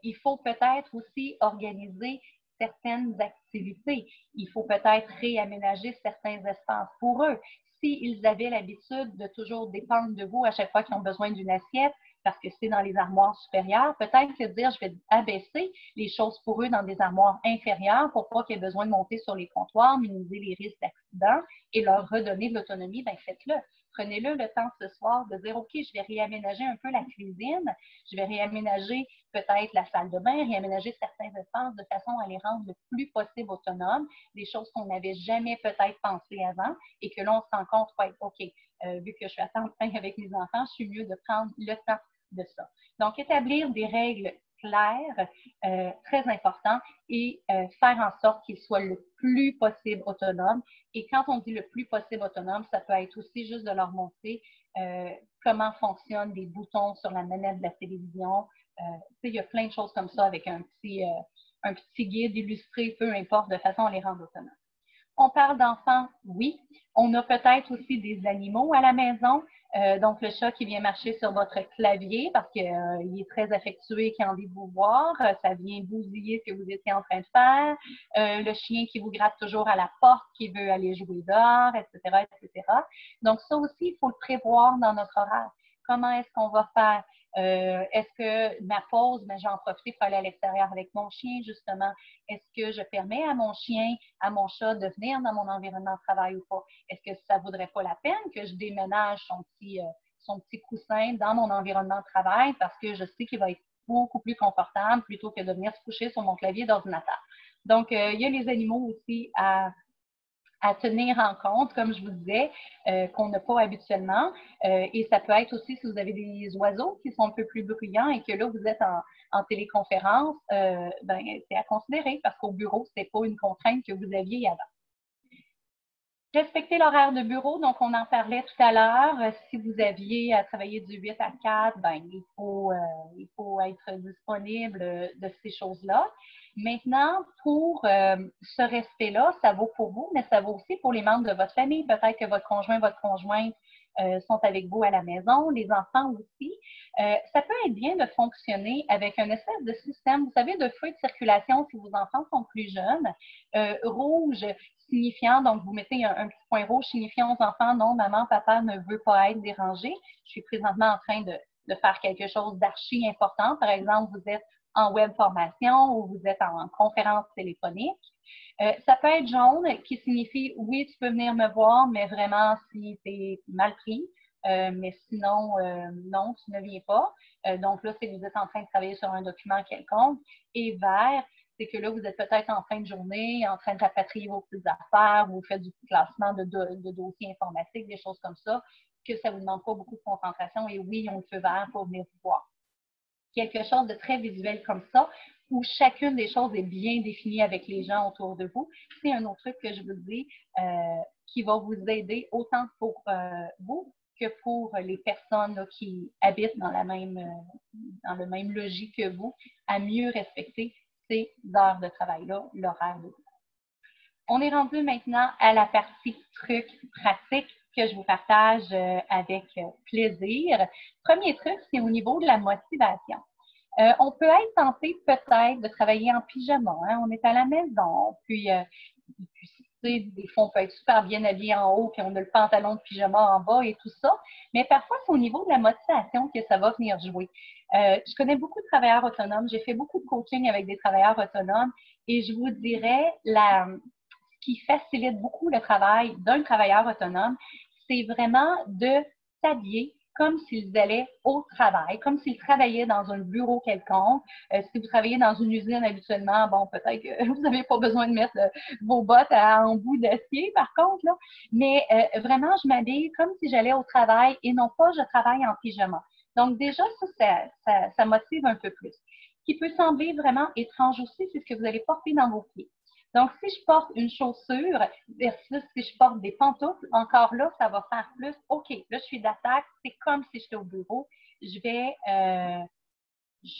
Il faut peut-être aussi organiser certaines activités. Il faut peut-être réaménager certains espaces pour eux. S'ils avaient l'habitude de toujours dépendre de vous à chaque fois qu'ils ont besoin d'une assiette, parce que c'est dans les armoires supérieures, peut-être que dire je vais abaisser les choses pour eux dans des armoires inférieures pour pas qu'ils aient besoin de monter sur les comptoirs, minimiser les risques d'accident et leur redonner de l'autonomie, bien faites-le. Prenez-le le temps ce soir de dire, OK, je vais réaménager un peu la cuisine, je vais réaménager peut-être la salle de bain, réaménager certains espaces de façon à les rendre le plus possible autonomes, des choses qu'on n'avait jamais peut-être pensé avant et que là, on se rend compte, ouais, OK, vu que je suis à temps plein avec mes enfants, je suis mieux de prendre le temps de ça. Donc, établir des règles claires, très important, et faire en sorte qu'ils soient le plus possible autonomes. Et quand on dit le plus possible autonome, ça peut être aussi juste de leur montrer comment fonctionnent les boutons sur la manette de la télévision. Il y a plein de choses comme ça avec un petit guide illustré, peu importe, de façon à les rendre autonomes. On parle d'enfants, oui. On a peut-être aussi des animaux à la maison. Donc, le chat qui vient marcher sur votre clavier parce qu'il est très affectueux et qui a envie de vous voir. Ça vient bousiller ce que vous étiez en train de faire. Le chien qui vous gratte toujours à la porte, qui veut aller jouer dehors, etc., etc. Donc, ça aussi, il faut le prévoir dans notre horaire. Comment est-ce qu'on va faire? Est-ce que ma pause, ben, j'en profite pour aller à l'extérieur avec mon chien, justement? Est-ce que je permets à mon chien, à mon chat de venir dans mon environnement de travail ou pas? Est-ce que ça ne vaudrait pas la peine que je déménage son petit coussin dans mon environnement de travail parce que je sais qu'il va être beaucoup plus confortable plutôt que de venir se coucher sur mon clavier d'ordinateur? Donc, il y a les animaux aussi à tenir en compte, comme je vous disais, qu'on n'a pas habituellement. Et ça peut être aussi si vous avez des oiseaux qui sont un peu plus bruyants et que là, vous êtes en téléconférence, ben, c'est à considérer parce qu'au bureau, ce n'est pas une contrainte que vous aviez avant. Respecter l'horaire de bureau, donc on en parlait tout à l'heure. Si vous aviez à travailler du 8 à 4, ben, il faut être disponible de ces choses-là. Maintenant, pour ce respect-là, ça vaut pour vous, mais ça vaut aussi pour les membres de votre famille. Peut-être que votre conjoint, votre conjointe sont avec vous à la maison, les enfants aussi. Ça peut être bien de fonctionner avec un espèce de système, vous savez, de feu de circulation si vos enfants sont plus jeunes. Rouge signifiant, donc vous mettez un petit point rouge signifiant aux enfants, non, maman, papa ne veut pas être dérangé. Je suis présentement en train de faire quelque chose d'archi important. Par exemple, vous êtes en web formation ou vous êtes en conférence téléphonique. Ça peut être jaune qui signifie oui, tu peux venir me voir, mais vraiment si tu es mal pris. Mais sinon, non, tu ne viens pas. Donc là, c'est que vous êtes en train de travailler sur un document quelconque. Et vert, c'est que là, vous êtes peut-être en fin de journée, en train de rapatrier vos petites affaires, vous faites du classement de dossiers informatiques, des choses comme ça, que ça ne vous demande pas beaucoup de concentration. Et oui, ils ont le feu vert pour venir vous voir. Quelque chose de très visuel comme ça, où chacune des choses est bien définie avec les gens autour de vous. C'est un autre truc que je vous dis qui va vous aider autant pour vous que pour les personnes là, qui habitent dans le même logis que vous, à mieux respecter ces heures de travail-là, l'horaire de vous. On est rendu maintenant à la partie trucs pratiques que je vous partage avec plaisir. Premier truc, c'est au niveau de la motivation. On peut être tenté peut-être de travailler en pyjama. Hein? On est à la maison, puis des fois, on peut être super bien habillé en haut, puis on a le pantalon de pyjama en bas et tout ça. Mais parfois, c'est au niveau de la motivation que ça va venir jouer. Je connais beaucoup de travailleurs autonomes. J'ai fait beaucoup de coaching avec des travailleurs autonomes et je vous dirais, ce qui facilite beaucoup le travail d'un travailleur autonome, c'est vraiment de s'habiller comme s'ils allaient au travail, comme s'ils travaillaient dans un bureau quelconque. Si vous travaillez dans une usine habituellement, bon, peut-être que vous n'avez pas besoin de mettre vos bottes en bout d'acier, par contre, là. Mais vraiment, je m'habille comme si j'allais au travail et non pas je travaille en pyjama. Donc déjà, ça motive un peu plus. Ce qui peut sembler vraiment étrange aussi, c'est ce que vous allez porter dans vos pieds. Donc, si je porte une chaussure versus si je porte des pantoufles, encore là, ça va faire plus. OK, là, je suis d'attaque. C'est comme si j'étais au bureau. Je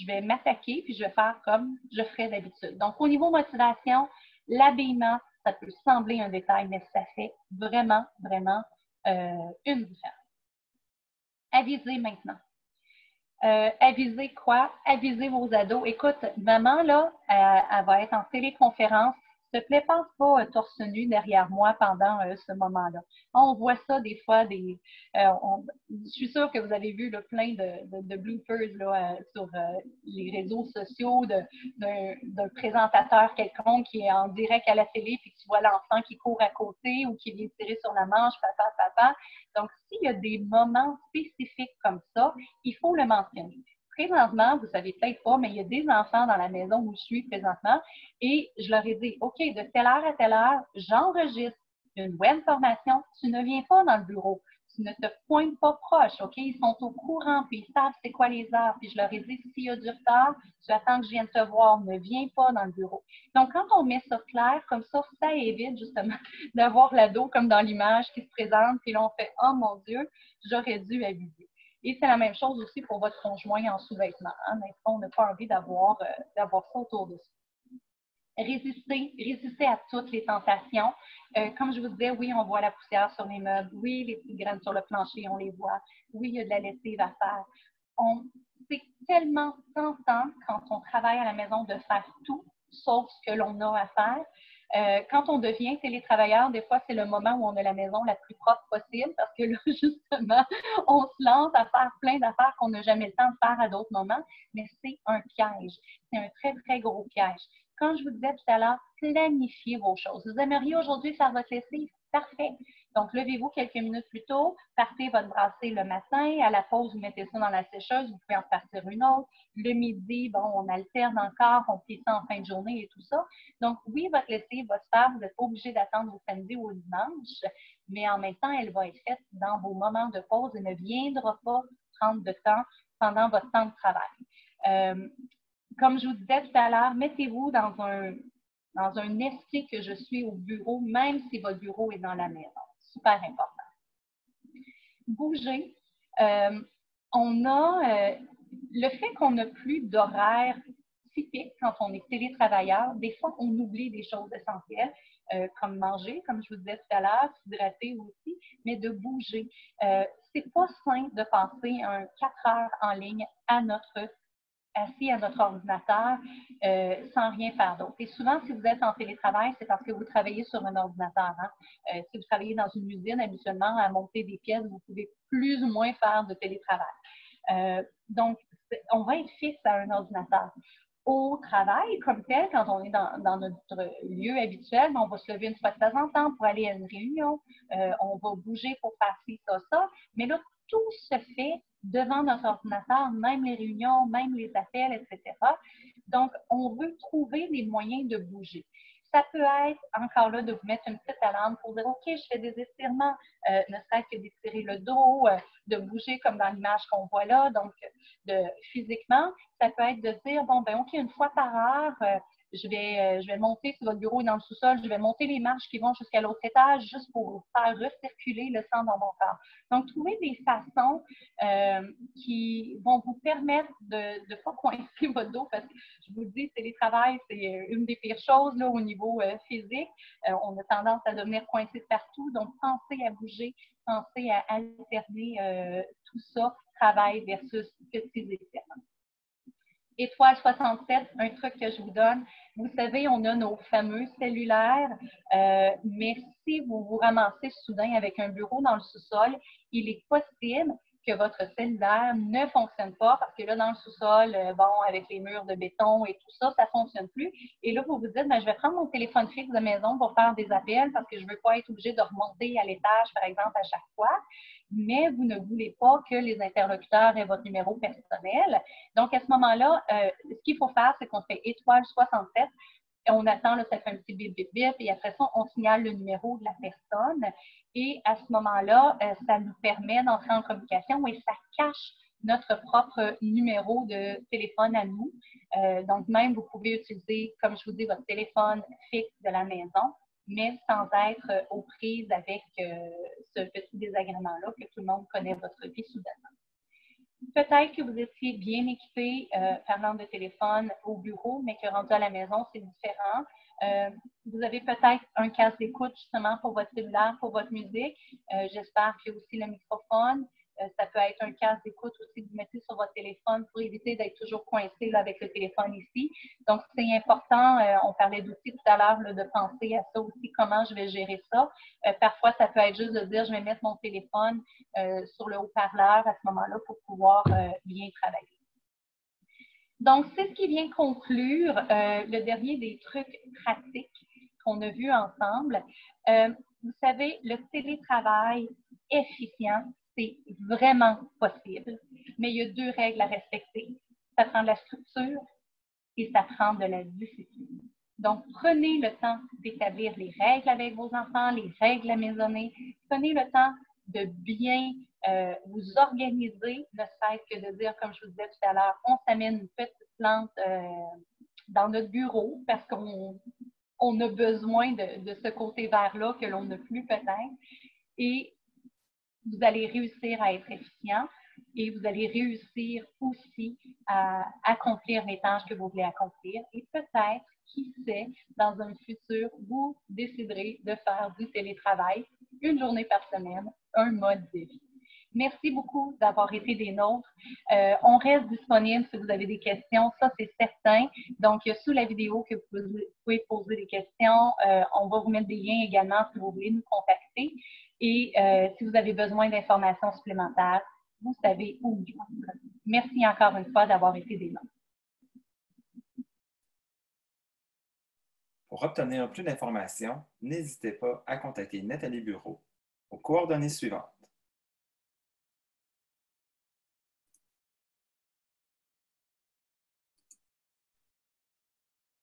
vais m'attaquer puis je vais faire comme je ferais d'habitude. Donc, au niveau motivation, l'habillement, ça peut sembler un détail, mais ça fait vraiment, vraiment une différence. Avisez maintenant. Avisez quoi? Avisez vos ados. Écoute, maman, là, elle va être en téléconférence. S'il te plaît, passe pas torse nu derrière moi pendant ce moment-là. On voit ça des fois. Je suis sûre que vous avez vu là, plein de bloopers là, sur les réseaux sociaux d'un présentateur quelconque qui est en direct à la télé puis tu vois l'enfant qui court à côté ou qui vient tirer sur la manche, papa, papa. Donc, s'il y a des moments spécifiques comme ça, il faut le mentionner. Présentement, vous ne savez peut-être pas, mais il y a des enfants dans la maison où je suis présentement et je leur ai dit, OK, de telle heure à telle heure, j'enregistre une web formation, tu ne viens pas dans le bureau, tu ne te pointes pas proche, OK? Ils sont au courant, puis ils savent c'est quoi les heures. Puis je leur ai dit, s'il y a du retard, tu attends que je vienne te voir, ne viens pas dans le bureau. Donc, quand on met ça clair, comme ça évite justement d'avoir l'ado comme dans l'image qui se présente, puis là, on fait, oh mon Dieu, j'aurais dû aviser. Et c'est la même chose aussi pour votre conjoint en sous-vêtements. Hein? On n'a pas envie d'avoir ça autour de soi. Résister à toutes les tentations. Comme je vous disais, oui, on voit la poussière sur les meubles. Oui, les petites graines sur le plancher, on les voit. Oui, il y a de la lessive à faire. C'est tellement tentant quand on travaille à la maison de faire tout sauf ce que l'on a à faire. Quand on devient télétravailleur, des fois, c'est le moment où on a la maison la plus propre possible parce que là, justement, on se lance à faire plein d'affaires qu'on n'a jamais le temps de faire à d'autres moments, mais c'est un piège. C'est un très, très gros piège. Comme je vous disais tout à l'heure, planifiez vos choses. Vous aimeriez aujourd'hui faire votre lessive? Parfait. Donc, levez-vous quelques minutes plus tôt, partez votre brassée le matin, à la pause, vous mettez ça dans la sécheuse, vous pouvez en partir une autre. Le midi, bon, on alterne encore, on fait ça en fin de journée et tout ça. Donc, oui, votre lessive va se faire, vous n'êtes pas obligé d'attendre au samedi ou au dimanche, mais en même temps, elle va être faite dans vos moments de pause et ne viendra pas prendre de temps pendant votre temps de travail. Comme je vous disais tout à l'heure, mettez-vous dans un esprit que je suis au bureau, même si votre bureau est dans la maison. super important. Bouger. On a le fait qu'on n'a plus d'horaire typique quand on est télétravailleur. Des fois, on oublie des choses essentielles, comme manger, comme je vous disais tout à l'heure, s'hydrater aussi, mais de bouger. C'est pas sain de passer 4 heures en ligne assis à notre ordinateur sans rien faire d'autre. Et souvent, si vous êtes en télétravail, c'est parce que vous travaillez sur un ordinateur. Hein? Si vous travaillez dans une usine, habituellement, à monter des pièces, vous pouvez plus ou moins faire de télétravail. Donc, on va être fixe à un ordinateur. Au travail, comme tel, quand on est dans notre lieu habituel, on va se lever une fois de temps en temps pour aller à une réunion, on va bouger pour faire ci, ça, mais là, tout se fait devant notre ordinateur, même les réunions, même les appels, etc. Donc, on veut trouver des moyens de bouger. Ça peut être, encore là, de vous mettre une petite alarme pour dire, OK, je fais des étirements, ne serait-ce que d'étirer le dos, de bouger comme dans l'image qu'on voit là, donc physiquement. Ça peut être de dire, bon, ben OK, une fois par heure, je vais monter, si votre bureau est dans le sous-sol, je vais monter les marches qui vont jusqu'à l'autre étage juste pour faire recirculer le sang dans mon corps. Donc, trouver des façons qui vont vous permettre de ne pas coincer votre dos parce que je vous dis, télétravail, c'est une des pires choses là, au niveau physique. On a tendance à devenir coincé de partout. Donc, pensez à bouger, pensez à alterner tout ça, travail versus petits étirements. Étoile 67, un truc que je vous donne. Vous savez, on a nos fameux cellulaires, mais si vous vous ramassez soudain avec un bureau dans le sous-sol, il est possible que votre cellulaire ne fonctionne pas parce que là, dans le sous-sol, bon, avec les murs de béton et tout ça, ça ne fonctionne plus. Et là, vous vous dites, ben, je vais prendre mon téléphone fixe de maison pour faire des appels parce que je ne veux pas être obligé de remonter à l'étage, par exemple, à chaque fois. Mais vous ne voulez pas que les interlocuteurs aient votre numéro personnel. Donc, à ce moment-là, ce qu'il faut faire, c'est qu'on fait étoile 67 et on attend, là, ça fait un petit bip, bip, bip, et après ça, on signale le numéro de la personne. Et à ce moment-là, ça nous permet d'entrer en communication et ça cache notre propre numéro de téléphone à nous. Donc, même, vous pouvez utiliser, comme je vous dis, votre téléphone fixe de la maison, mais sans être aux prises avec ce petit désagrément-là que tout le monde connaît votre vie soudainement. Peut-être que vous étiez bien équipé parlant de téléphone au bureau, mais que rendu à la maison, c'est différent. Vous avez peut-être un casque d'écoute justement pour votre cellulaire, pour votre musique. J'espère qu'il y a aussi le microphone. Ça peut être un casque d'écoute aussi que vous mettez sur votre téléphone pour éviter d'être toujours coincé là, avec le téléphone ici. Donc, c'est important, on parlait d'outils tout à l'heure, de penser à ça aussi, comment je vais gérer ça. Parfois, ça peut être juste de dire, je vais mettre mon téléphone sur le haut-parleur à ce moment-là pour pouvoir bien travailler. Donc, c'est ce qui vient conclure le dernier des trucs pratiques qu'on a vus ensemble. Vous savez, le télétravail efficient, c'est vraiment possible, mais il y a 2 règles à respecter. Ça prend de la structure et ça prend de la discipline. Donc, prenez le temps d'établir les règles avec vos enfants, les règles à maisonner. Prenez le temps de bien vous organiser, ne serait-ce que de dire, comme je vous disais tout à l'heure, on s'amène une petite plante dans notre bureau parce qu'on a besoin de ce côté vert-là que l'on n'a plus peut-être. Et vous allez réussir à être efficient et vous allez réussir aussi à accomplir les tâches que vous voulez accomplir. Et peut-être, qui sait, dans un futur, vous déciderez de faire du télétravail 1 journée par semaine, un mode de vie. Merci beaucoup d'avoir été des nôtres. On reste disponible si vous avez des questions, ça c'est certain. Donc, sous la vidéo que vous pouvez poser des questions, on va vous mettre des liens également si vous voulez nous contacter. Et si vous avez besoin d'informations supplémentaires, vous savez où nous joindre. Merci encore une fois d'avoir été des nôtres. Pour obtenir plus d'informations, n'hésitez pas à contacter Nathalie Bureau aux coordonnées suivantes.